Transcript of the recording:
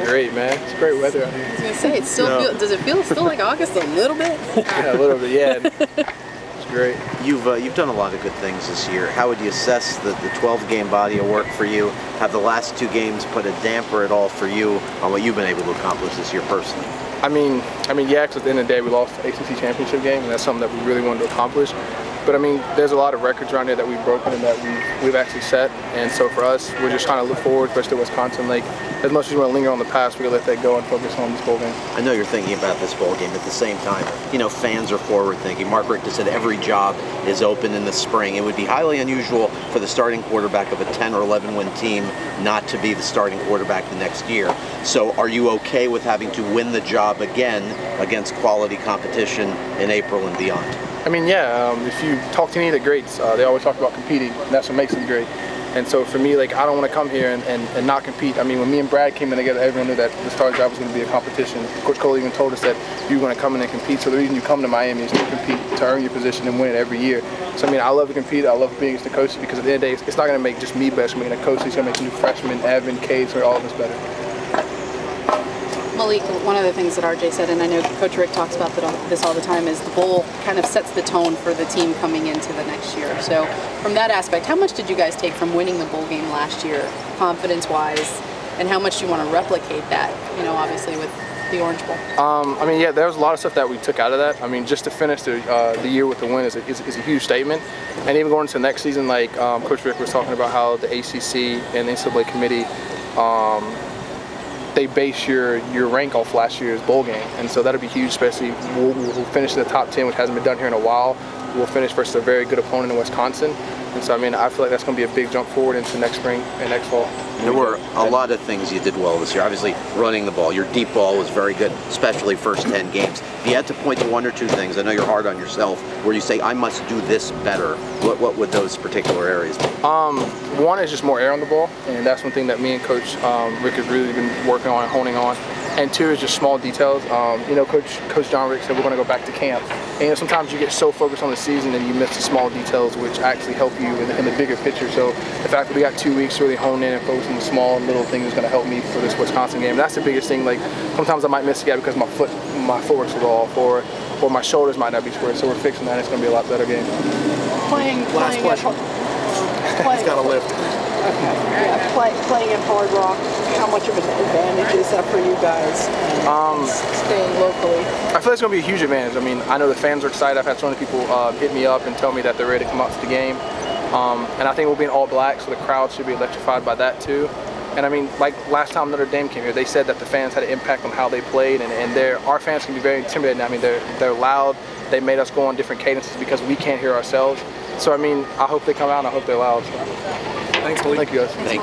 great, man. It's great weather out here. I was gonna say, it still does it feel still like August a little bit? Yeah, a little bit, yeah. It's great. You've done a lot of good things this year. How would you assess the 12-game body of work for you? Have the last 2 games put a damper at all for you on what you've been able to accomplish this year personally? I mean, yeah, because at the end of the day, we lost the ACC championship game, and that's something that we really wanted to accomplish. But I mean, there's a lot of records around there that we've broken and that we've actually set. And so for us, we're just trying to look forward, especially to Wisconsin. Like, as much as we want to linger on the past, we gotta let that go and focus on this bowl game. I know you're thinking about this bowl game. At the same time, you know, fans are forward thinking. Mark Richter said every job is open in the spring. It would be highly unusual for the starting quarterback of a 10 or 11 win team not to be the starting quarterback the next year. So are you okay with having to win the job again against quality competition in April and beyond? I mean, yeah, if you talk to any of the greats, they always talk about competing, and that's what makes them great. And so for me, like, I don't want to come here and not compete. I mean, when me and Brad came in together, everyone knew that the starting job was going to be a competition. Coach Cole even told us that you were going to come in and compete. So the reason you come to Miami is to compete, to earn your position and win it every year. So I mean, I love to compete. I love being against the coaches because at the end of the day, it's not going to make just me better. It's making the coaches. It's going to make the new freshmen, Evan, Cade, all of us better. Malik, one of the things that RJ said, and I know Coach Rick talks about this all the time, is the bowl kind of sets the tone for the team coming into the next year. So from that aspect, how much did you guys take from winning the bowl game last year, confidence-wise, and how much do you want to replicate that, you know, obviously with the Orange Bowl? I mean, yeah, there was a lot of stuff that we took out of that. I mean, just to finish the year with the win is a huge statement. And even going into the next season, like Coach Rick was talking about how the ACC and the NCAA committee, they base your rank off last year's bowl game, and so that'll be huge. Especially we'll finish in the top 10, which hasn't been done here in a while. We'll finish versus a very good opponent in Wisconsin, and so I mean, I feel like that's going to be a big jump forward into next spring and next fall. There were a lot of things you did well this year. Obviously, running the ball, your deep ball was very good, especially first 10 games. If you had to point to 1 or 2 things, I know you're hard on yourself, where you say, I must do this better, what would those particular areas be? One is just more air on the ball, and that's one thing that me and Coach Rick has really been working on and honing on. And 2 is just small details. You know, Coach John Rick said we're going to go back to camp. And you know, sometimes you get so focused on the season and you miss the small details which actually help you in the bigger picture. So the fact that we got 2 weeks to really hone in and focus on the small and little things is going to help me for this Wisconsin game. And that's the biggest thing. Like, sometimes I might miss a guy because my footwork's a little off, or my shoulders might not be square. So we're fixing that. It's going to be a lot better game. Last question. He's got a lift. Okay. Yeah, playing in Hard Rock, how much of an advantage is that for you guys? Staying locally. I feel like it's going to be a huge advantage. I mean, I know the fans are excited. I've had so many people hit me up and tell me that they're ready to come out to the game. And I think we'll be in all black, so the crowd should be electrified by that too. And I mean, like last time Notre Dame came here, they said that the fans had an impact on how they played, and our fans can be very intimidating. I mean, they're loud. They made us go on different cadences because we can't hear ourselves. So I mean, I hope they come out and I hope they're loud. Thanks, Malik. Thank you guys. Thank you.